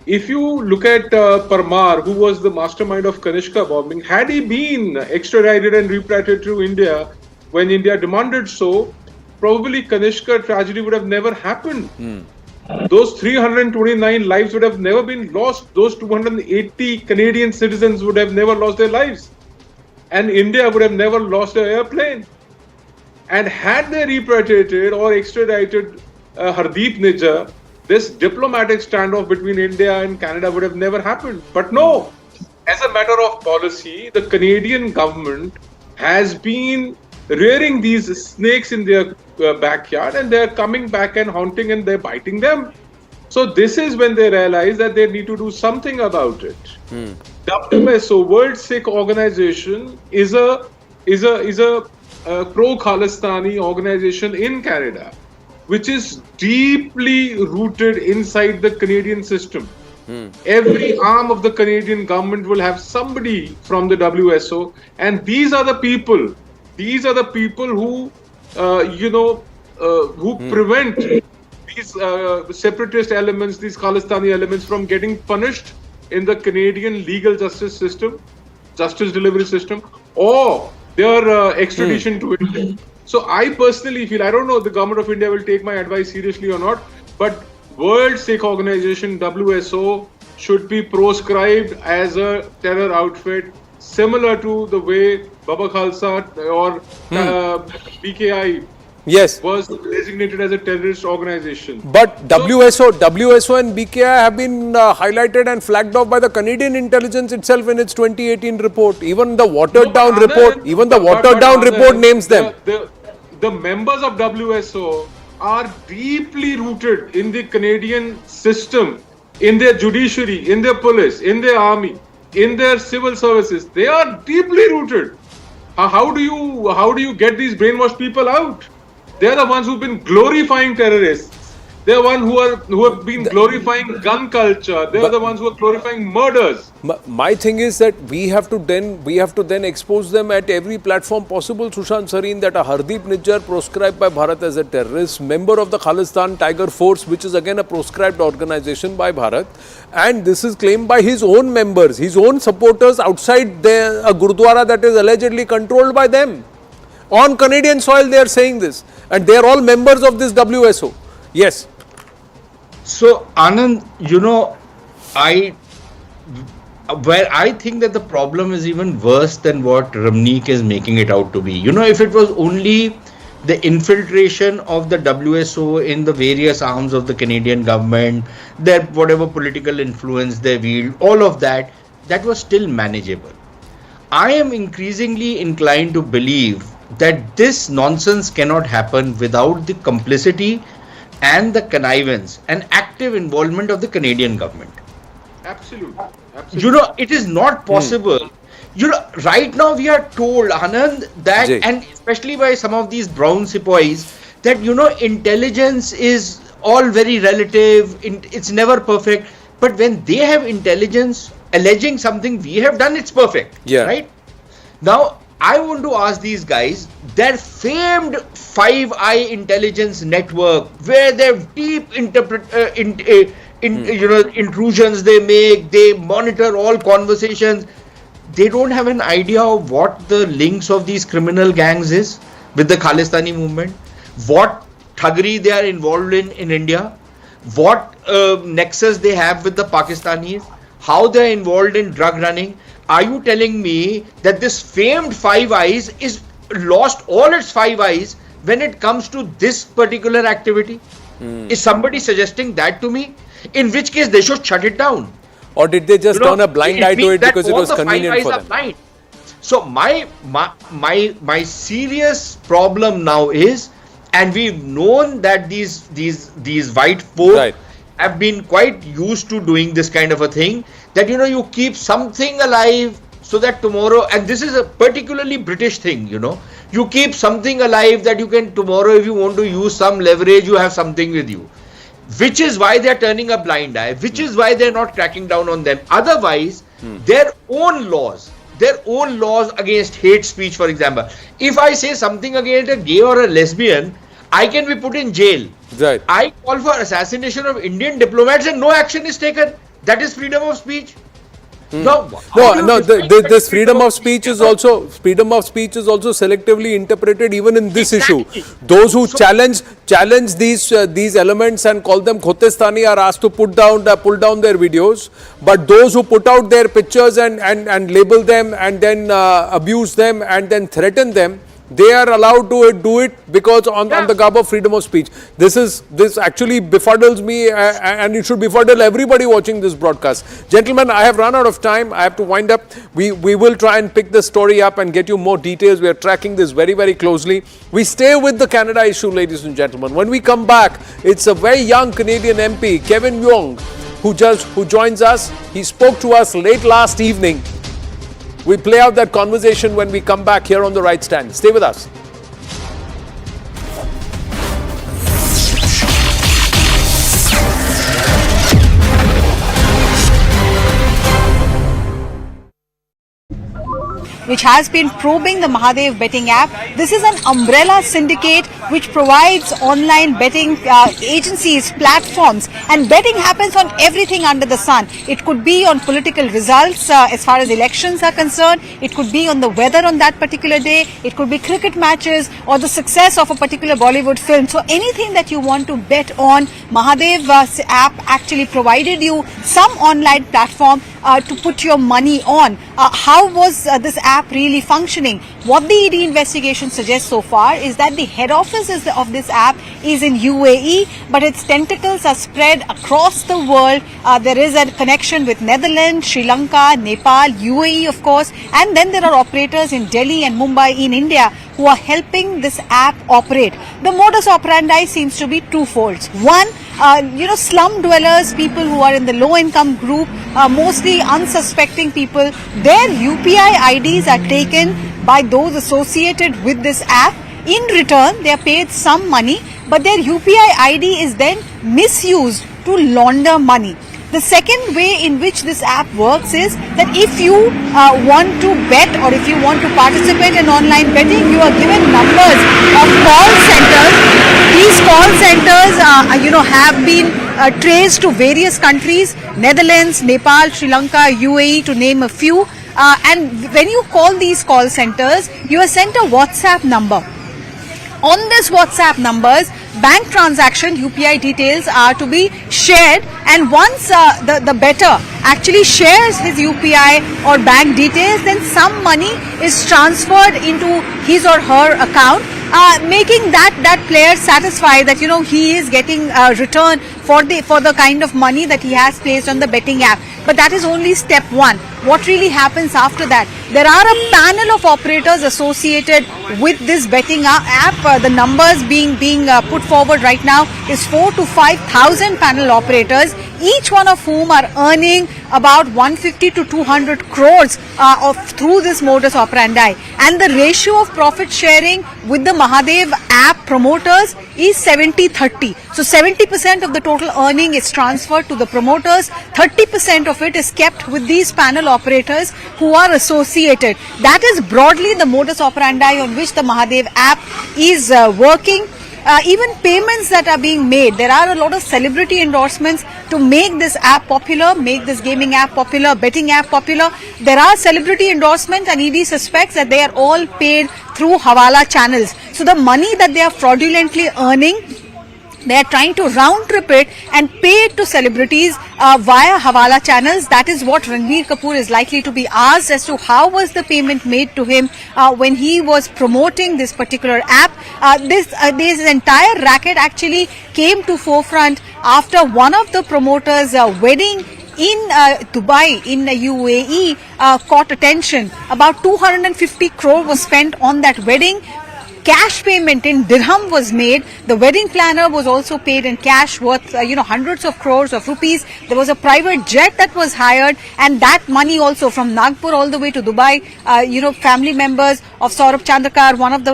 If you look at Parmar, who was the mastermind of Kanishka bombing, had he been extradited and repatriated to India when India demanded so, probably Kanishka tragedy would have never happened. Those 329 lives would have never been lost. Those 280 Canadian citizens would have never lost their lives. And India would have never lost an airplane. And had they repatriated or extradited Hardeep Nijjar, this diplomatic standoff between India and Canada would have never happened. But no, as a matter of policy, the Canadian government has been rearing these snakes in their backyard, and they're coming back and haunting and they're biting them. So this is when they realize that they need to do something about it. WSO, World Sikh Organization, is a pro-Khalistani organization in Canada, which is deeply rooted inside the Canadian system. Every arm of the Canadian government will have somebody from the WSO, and these are the people. These are the people who, who prevent these separatist elements, these Khalistani elements from getting punished in the Canadian legal justice system, justice delivery system, or their extradition to India. So I personally feel, I don't know if the government of India will take my advice seriously or not, but World Sikh Organization, WSO, should be proscribed as a terror outfit, similar to the way Baba Khalsa or PKI was designated as a terrorist organization. But WSO and BKI have been highlighted and flagged off by the Canadian intelligence itself in its 2018 report. Even the watered down report, report names them. The members of WSO are deeply rooted in the Canadian system, in their judiciary, in their police, in their army, in their civil services. They are deeply rooted. How do you get these brainwashed people out? They are the ones who've been glorifying terrorists. They are the ones who have been glorifying gun culture. They are the ones who are glorifying murders. My thing is that we have to then expose them at every platform possible, Sushant Sareen, that a Hardeep Nijjar proscribed by Bharat as a terrorist, member of the Khalistan Tiger Force, which is again a proscribed organization by Bharat, and this is claimed by his own members, his own supporters outside a Gurdwara that is allegedly controlled by them. On Canadian soil they are saying this, and they are all members of this WSO. Yes. So Anand, I think that the problem is even worse than what Ramnik is making it out to be. If it was only the infiltration of the WSO in the various arms of the Canadian government, their whatever political influence they wield, all of that was still manageable. I am increasingly inclined to believe that this nonsense cannot happen without the complicity and the connivance and active involvement of the Canadian government. Absolutely. It is not possible. Right now we are told, Anand, that, and especially by some of these brown sepoys, that, intelligence is all very relative, it's never perfect. But when they have intelligence alleging something we have done, it's perfect. Yeah. Right? Now, I want to ask these guys, their famed Five Eye intelligence network, where their deep intrusions they make, they monitor all conversations, they don't have an idea of what the links of these criminal gangs is with the Khalistani movement, what thuggery they are involved in India, what nexus they have with the Pakistanis, how they are involved in drug running. Are you telling me that this famed Five Eyes is lost all its Five Eyes when it comes to this particular activity? Is somebody suggesting that to me? In which case they should shut it down. Or did they just turn a blind eye to it because it was convenient for them? Blind. So my serious problem now is, and we've known that these white folk have been quite used to doing this kind of a thing, that you keep something alive so that tomorrow, and this is a particularly British thing, you keep something alive that you can tomorrow, if you want to use some leverage, you have something with you, which is why they're turning a blind eye, which is why they're not cracking down on them. Otherwise, their own laws against hate speech, for example, if I say something against a gay or a lesbian, I can be put in jail. Right. I call for assassination of Indian diplomats and no action is taken. That is freedom of speech. No, this freedom of speech is also selectively interpreted even in this issue. Those who challenge these elements and call them khotestani are asked to pull down their videos, but those who put out their pictures and label them and then abuse them and then threaten them, they are allowed to do it because on the garb of freedom of speech. This actually befuddles me, and it should befuddle everybody watching this broadcast. Gentlemen, I have run out of time. I have to wind up. We will try and pick the story up and get you more details. We are tracking this very, very closely. We stay with the Canada issue, ladies and gentlemen. When we come back, it's a very young Canadian MP, Kevin Yong, who joins us. He spoke to us late last evening. We play out that conversation when we come back here on The Right Stand. Stay with us. which has been probing the Mahadev betting app. This is an umbrella syndicate which provides online betting agencies, platforms, and betting happens on everything under the sun. It could be on political results as far as elections are concerned. It could be on the weather on that particular day. It could be cricket matches or the success of a particular Bollywood film. So anything that you want to bet on, Mahadev app actually provided you some online platform to put your money on. How was this app really functioning? What the ED investigation suggests so far is that the head office of this app is in UAE, but its tentacles are spread across the world. There is a connection with Netherlands, Sri Lanka, Nepal, UAE of course, and then there are operators in Delhi and Mumbai in India who are helping this app operate. The modus operandi seems to be twofold. One, slum dwellers, people who are in the low income group, mostly unsuspecting people, their UPI IDs are taken by those associated with this app. In return, they are paid some money, but their UPI ID is then misused to launder money. The second way in which this app works is that if you want to bet or if you want to participate in online betting, you are given numbers of call centers. These call centers, have been traced to various countries, Netherlands, Nepal, Sri Lanka, UAE, to name a few. And when you call these call centers, you are sent a WhatsApp number. On this WhatsApp numbers, bank transaction UPI details are to be shared, and once the bettor actually shares his UPI or bank details, then some money is transferred into his or her account, making that player satisfied that he is getting a return for the kind of money that he has placed on the betting app. But that is only step one. What really happens after that? There are a panel of operators associated with this betting app. The numbers being put forward right now is 4,000 to 5,000 panel operators, each one of whom are earning about 150 to 200 crores through this modus operandi. And the ratio of profit sharing with the Mahadev app promoters is 70-30. So 70% of the total earning is transferred to the promoters, 30% of it is kept with these panel operators who are associated. That is broadly the modus operandi on which the Mahadev app is working. Even payments that are being made, there are a lot of celebrity endorsements to make this app popular, make this gaming app popular, betting app popular. There are celebrity endorsements, and ED suspects that they are all paid through Hawala channels. So the money that they are fraudulently earning, they are trying to round trip it and pay it to celebrities via Hawala channels. That is what Ranbir Kapoor is likely to be asked as to how was the payment made to him when he was promoting this particular app. This entire racket actually came to forefront after one of the promoters' wedding in Dubai, in the UAE, caught attention. About 250 crore was spent on that wedding. cash payment in dirham was made. The wedding planner was also paid in cash worth, hundreds of crores of rupees. There was a private jet that was hired, and that money also from Nagpur all the way to Dubai, family members of Saurabh Chandrakar, one of the,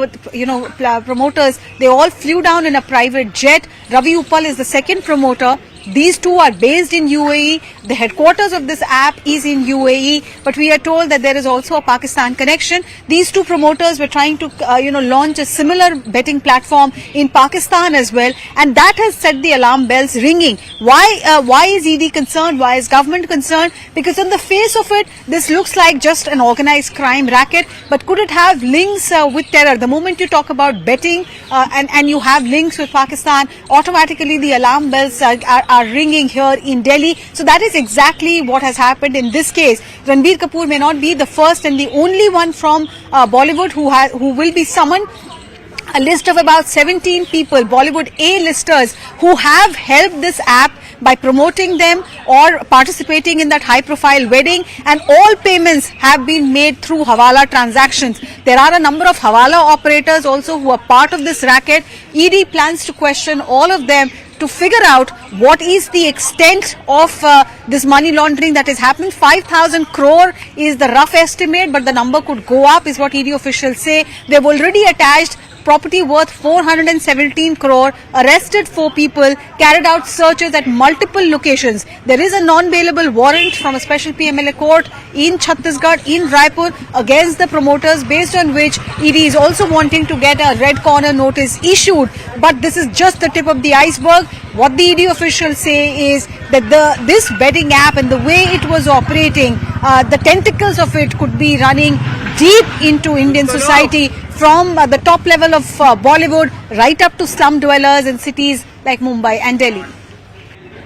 promoters, they all flew down in a private jet. Ravi Uppal is the second promoter. These two are based in UAE. The headquarters of this app is in UAE, but we are told that there is also a Pakistan connection. These two promoters were trying to, launch a similar betting platform in Pakistan as well, and that has set the alarm bells ringing. Why is ED concerned? Why is government concerned? Because on the face of it, this looks like just an organized crime racket, but could it have links with terror? The moment you talk about betting and you have links with Pakistan, automatically the alarm bells are ringing here in Delhi. So that is exactly what has happened in this case. Ranbir Kapoor may not be the first and the only one from Bollywood who will be summoned. A list of about 17 people, Bollywood A-listers, who have helped this app by promoting them or participating in that high-profile wedding, and all payments have been made through Hawala transactions. There are a number of Hawala operators also who are part of this racket. ED plans to question all of them to figure out what is the extent of this money laundering that is happening. 5,000 crore is the rough estimate, but the number could go up, is what ED officials say. They've already attached property worth 417 crore, arrested 4 people, carried out searches at multiple locations. There is a non-bailable warrant from a special PMLA court in Chhattisgarh, in Raipur, against the promoters, based on which ED is also wanting to get a red corner notice issued. But this is just the tip of the iceberg. What the ED officials say is that this betting app and the way it was operating, the tentacles of it could be running deep into Indian society, from the top level of Bollywood right up to slum dwellers in cities like Mumbai and Delhi.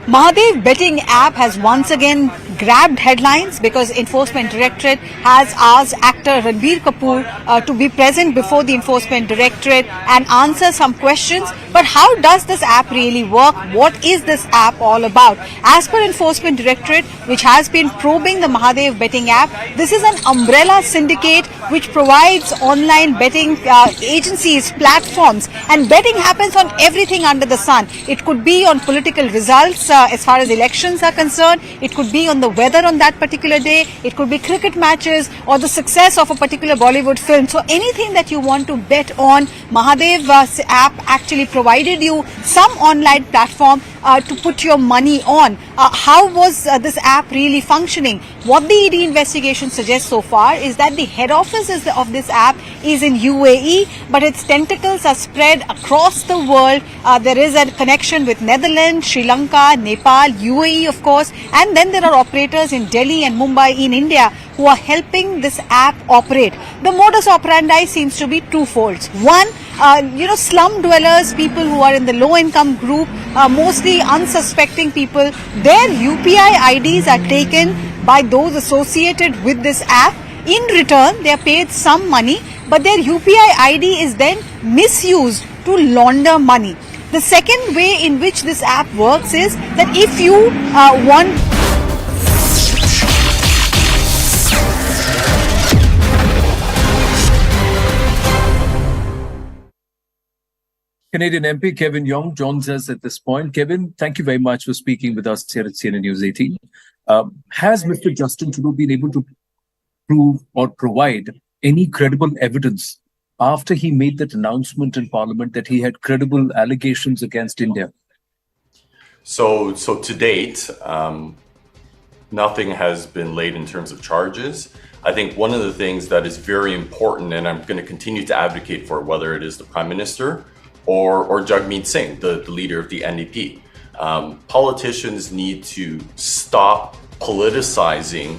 Mahadev betting app has once again grabbed headlines because Enforcement Directorate has asked actor Ranbir Kapoor to be present before the Enforcement Directorate and answer some questions. But how does this app really work? What is this app all about? As per Enforcement Directorate, which has been probing the Mahadev betting app, this is an umbrella syndicate which provides online betting agencies, platforms, and betting happens on everything under the sun. It could be on political results as far as elections are concerned. It could be on the weather on that particular day. It could be cricket matches or the success of a particular Bollywood film. So anything that you want to bet on, Mahadev app actually provided you some online platform to put your money on. How was this app really functioning? What the ED investigation suggests so far is that the head office of this app is in UAE, but its tentacles are spread across the world. There is a connection with Netherlands, Sri Lanka, Nepal, UAE of course, and then there are operators in Delhi and Mumbai in India who are helping this app operate. The modus operandi seems to be twofold. One, slum dwellers, people who are in the low income group, mostly unsuspecting people, their UPI IDs are taken by those associated with this app. In return, they are paid some money, but their UPI ID is then misused to launder money. The second way in which this app works is that if you want Canadian MP Kevin Yong joins us at this point. Kevin, thank you very much for speaking with us here at CNN News 18. Has Mr. Justin Trudeau been able to prove or provide any credible evidence after he made that announcement in Parliament that he had credible allegations against India? So to date, nothing has been laid in terms of charges. I think one of the things that is very important, and I'm going to continue to advocate for, whether it is the Prime Minister or Jagmeet Singh, the leader of the NDP, politicians need to stop politicizing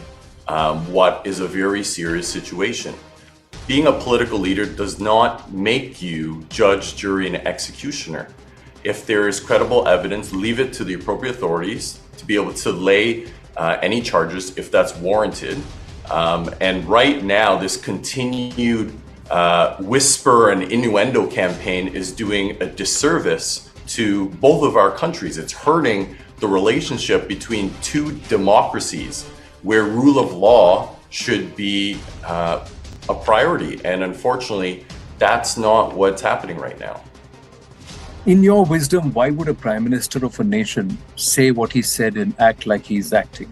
what is a very serious situation. Being a political leader does not make you judge, jury, and executioner. If there is credible evidence, leave it to the appropriate authorities to be able to lay any charges if that's warranted. And right now, this continued whisper and innuendo campaign is doing a disservice to both of our countries. It's hurting the relationship between two democracies where rule of law should be a priority. And unfortunately, That's not what's happening right now. In your wisdom, why would a prime minister of a nation say what he said and act like he's acting?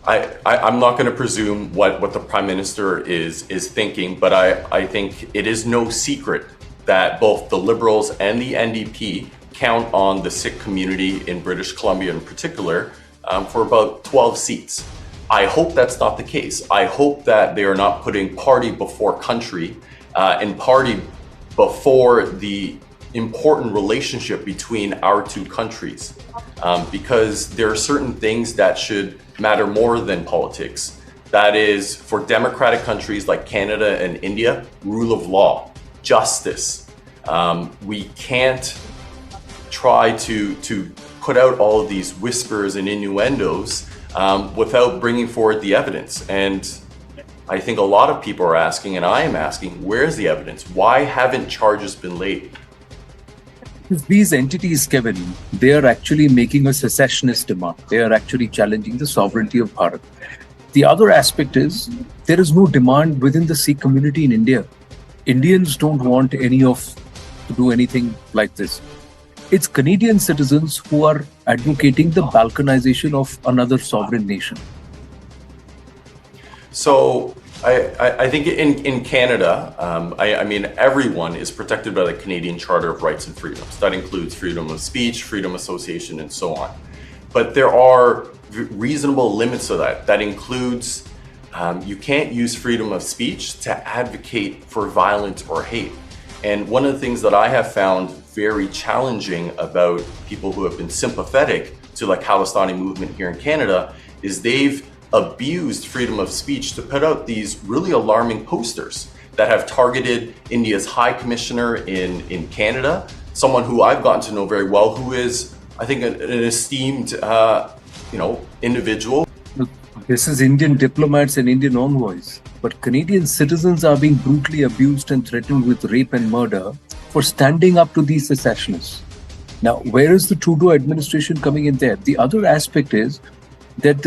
I'm not going to presume what the prime minister is thinking, but I think it is no secret that both the Liberals and the NDP count on the Sikh community in British Columbia in particular for about 12 seats. I hope that's not the case. I hope that they are not putting party before country and party before the important relationship between our two countries, because there are certain things that should matter more than politics. That is, for democratic countries like Canada and India, rule of law, justice. We can't try to put out all of these whispers and innuendos without bringing forward the evidence. And I think a lot of people are asking, and I am asking, where's the evidence? Why haven't charges been laid? These entities, Kevin, they are actually making a secessionist demand. They are actually challenging the sovereignty of Bharat. The other aspect is there is no demand within the Sikh community in India. Indians don't want to do anything like this. It's Canadian citizens who are advocating the balkanization of another sovereign nation. So I think in Canada, I mean, everyone is protected by the Canadian Charter of Rights and Freedoms. That includes freedom of speech, freedom of association, and so on. But there are reasonable limits to that. That includes you can't use freedom of speech to advocate for violence or hate. And one of the things that I have found very challenging about people who have been sympathetic to the Khalistani movement here in Canada is they've abused freedom of speech to put out these really alarming posters that have targeted India's High Commissioner in Canada, someone who I've gotten to know very well, who is, I think, an esteemed, individual. This is Indian diplomats and Indian envoys, but Canadian citizens are being brutally abused and threatened with rape and murder for standing up to these secessionists. Now, where is the Trudeau administration coming in there? The other aspect is that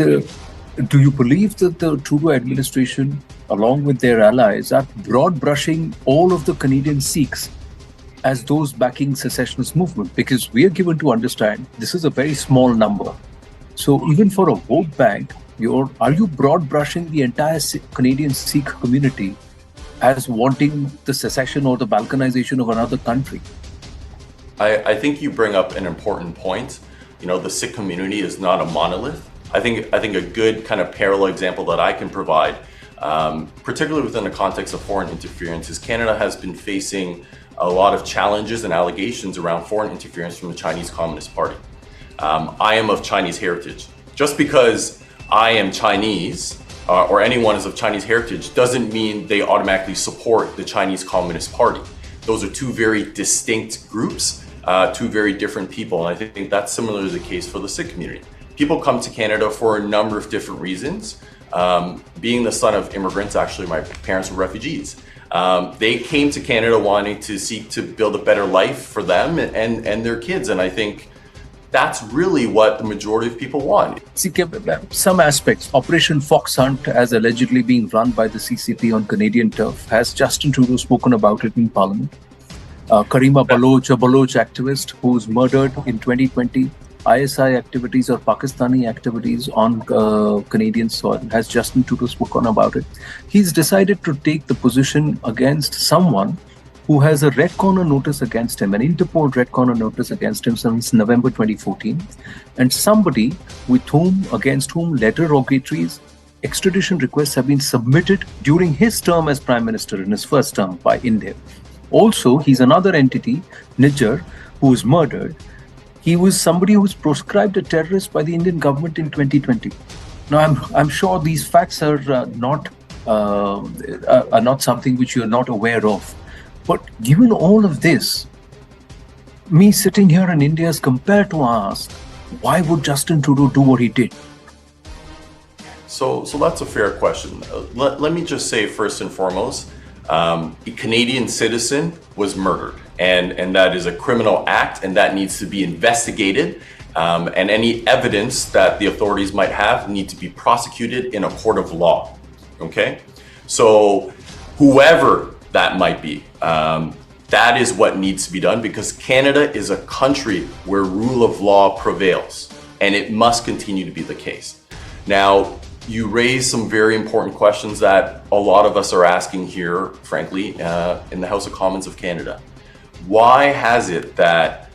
do you believe that the Trudeau administration, along with their allies, are broad brushing all of the Canadian Sikhs as those backing secessionist movement? Because we are given to understand this is a very small number. So even for a vote bank, are you broad brushing the entire Canadian Sikh community as wanting the secession or the balkanization of another country? I think you bring up an important point. The Sikh community is not a monolith. I think a good kind of parallel example that I can provide, particularly within the context of foreign interference, is Canada has been facing a lot of challenges and allegations around foreign interference from the Chinese Communist Party. I am of Chinese heritage. Just because I am Chinese or anyone is of Chinese heritage doesn't mean they automatically support the Chinese Communist Party. Those are two very distinct groups, two very different people, and I think that's similarly the case for the Sikh community. People come to Canada for a number of different reasons. Being the son of immigrants, actually, my parents were refugees. They came to Canada wanting to seek to build a better life for them and their kids. And I think that's really what the majority of people want. See, some aspects, Operation Fox Hunt, as allegedly being run by the CCP on Canadian turf, has Justin Trudeau spoken about it in Parliament. Karima Baloch, a Baloch activist who was murdered in 2020, ISI activities or Pakistani activities on Canadian soil, has Justin Trudeau spoken about it. He's decided to take the position against someone who has a red corner notice against him, an Interpol red corner notice against him since November 2014, and somebody against whom letter rogatories, extradition requests have been submitted during his term as Prime Minister, in his first term, by India. Also, he's another entity, Nijjar, who was murdered. He was somebody who was proscribed a terrorist by the Indian government in 2020. Now, I'm sure these facts are not something which you're not aware of. But given all of this, me sitting here in India is compelled to ask, why would Justin Trudeau do what he did? So that's a fair question. Let me just say first and foremost, a Canadian citizen was murdered. And that is a criminal act, and that needs to be investigated. And any evidence that the authorities might have need to be prosecuted in a court of law. Okay? So whoever that might be. That is what needs to be done, because Canada is a country where rule of law prevails, and it must continue to be the case. Now, you raise some very important questions that a lot of us are asking here, frankly, in the House of Commons of Canada. Why has it that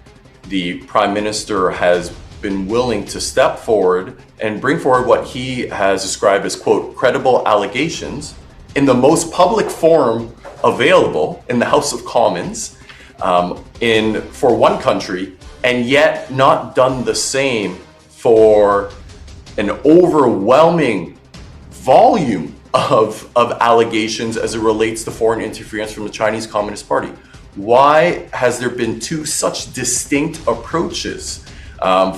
the Prime Minister has been willing to step forward and bring forward what he has described as, quote, credible allegations in the most public forum available in the House of Commons for one country, and yet not done the same for an overwhelming volume of allegations as it relates to foreign interference from the Chinese Communist Party? Why has there been two such distinct approaches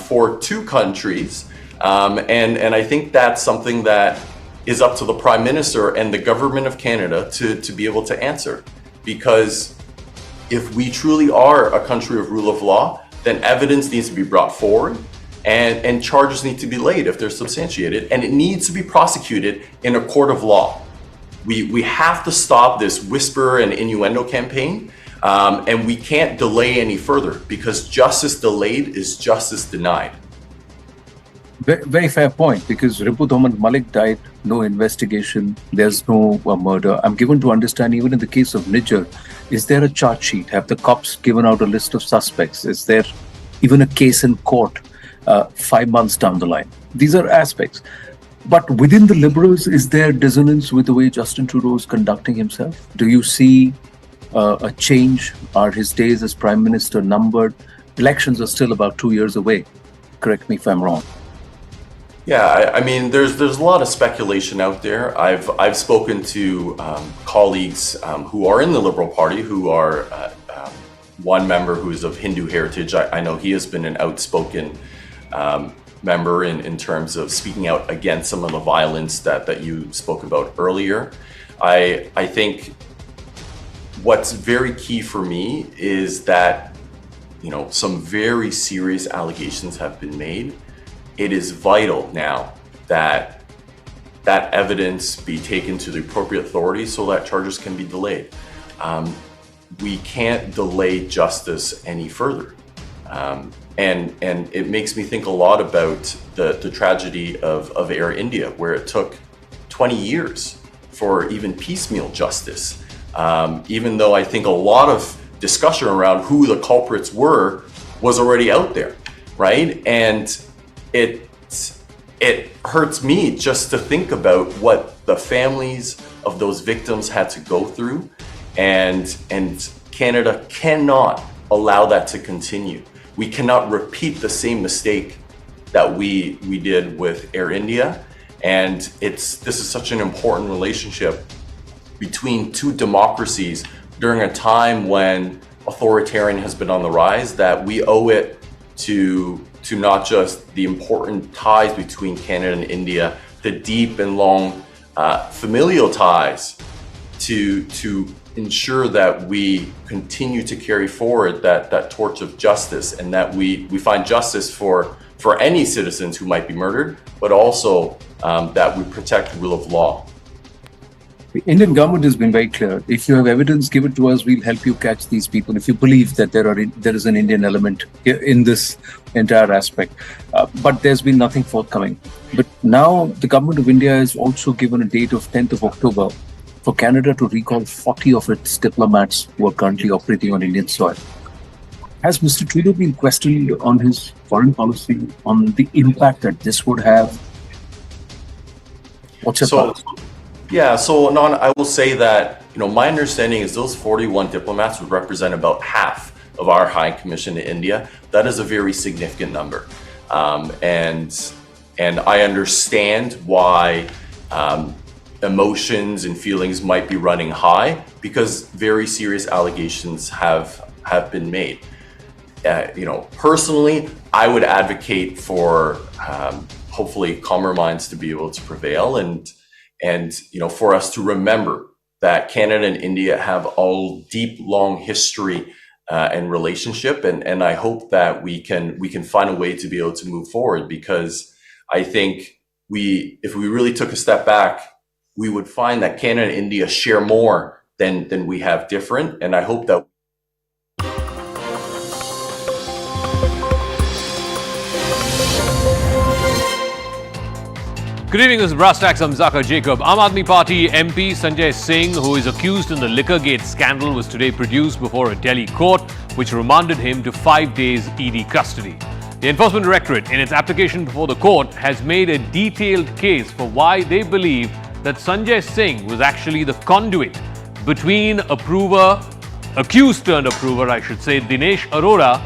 for two countries? And I think that's something that is up to the Prime Minister and the government of Canada to be able to answer. Because if we truly are a country of rule of law, then evidence needs to be brought forward, and charges need to be laid if they're substantiated, and it needs to be prosecuted in a court of law. We have to stop this whisper and innuendo campaign, and we can't delay any further, because justice delayed is justice denied. Very fair point, because Riput Ahmed Malik died, no investigation, there's no murder. I'm given to understand, even in the case of Nijjar, is there a charge sheet? Have the cops given out a list of suspects? Is there even a case in court 5 months down the line? These are aspects. But within the Liberals, is there dissonance with the way Justin Trudeau is conducting himself? Do you see a change? Are his days as Prime Minister numbered? Elections are still about 2 years away. Correct me if I'm wrong. Yeah, I mean, there's a lot of speculation out there. I've spoken to colleagues who are in the Liberal Party, who are one member who is of Hindu heritage. I know he has been an outspoken member in terms of speaking out against some of the violence that you spoke about earlier. I think what's very key for me is that, you know, some very serious allegations have been made. It is vital now that that evidence be taken to the appropriate authorities so that charges can be delayed. We can't delay justice any further. And it makes me think a lot about the tragedy of Air India, where it took 20 years for even piecemeal justice. Even though I think a lot of discussion around who the culprits were was already out there, right? And it hurts me just to think about what the families of those victims had to go through, and Canada cannot allow that to continue. We cannot repeat the same mistake that we did with Air India, and this is such an important relationship between two democracies during a time when authoritarian has been on the rise, that we owe it to not just the important ties between Canada and India, the deep and long familial ties, to ensure that we continue to carry forward that torch of justice, and that we find justice for any citizens who might be murdered, but also that we protect the rule of law. The Indian government has been very clear. If you have evidence, give it to us. We'll help you catch these people. If you believe that there is an Indian element in this entire aspect, but there's been nothing forthcoming. But now the government of India has also given a date of 10th of October for Canada to recall 40 of its diplomats who are currently operating on Indian soil. Has Mr. Trudeau been questioned on his foreign policy, on the impact that this would have? What's your thoughts? Yeah, so Nan, I will say that, you know, my understanding is those 41 diplomats would represent about half of our High Commission in India. That is a very significant number. And I understand why emotions and feelings might be running high, because very serious allegations have been made. You know, personally, I would advocate for hopefully calmer minds to be able to prevail, and you know, for us to remember that Canada and India have a deep, long history and relationship, and I hope that we can find a way to be able to move forward, because I think if we really took a step back, we would find that Canada and India share more than we have different. And I hope that Good evening, this is Brass Tacks. I'm Zaka Jacob. Aam Aadmi Party MP Sanjay Singh, who is accused in the Liquorgate scandal, was today produced before a Delhi court, which remanded him to 5 days ED custody. The Enforcement Directorate, in its application before the court, has made a detailed case for why they believe that Sanjay Singh was actually the conduit between accused turned approver, Dinesh Arora,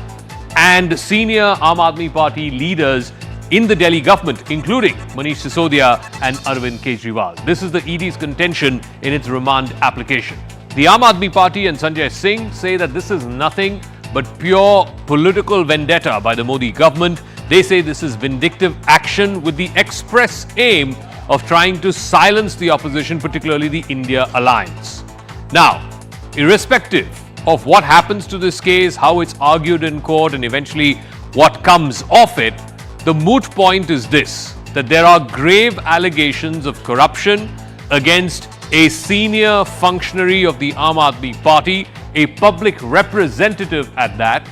and senior Aam Aadmi Party leaders in the Delhi government, including Manish Sisodia and Arvind Kejriwal. This is the ED's contention in its remand application. The Aam Aadmi Party and Sanjay Singh say that this is nothing but pure political vendetta by the Modi government. They say this is vindictive action with the express aim of trying to silence the opposition, particularly the India alliance. Now, irrespective of what happens to this case, how it's argued in court, and eventually what comes of it, the moot point is this, that there are grave allegations of corruption against a senior functionary of the Aam Aadmi Party, a public representative at that.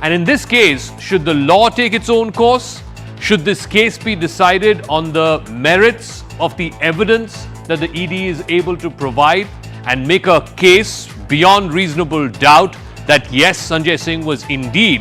And in this case, should the law take its own course? Should this case be decided on the merits of the evidence that the ED is able to provide and make a case beyond reasonable doubt that yes, Sanjay Singh was indeed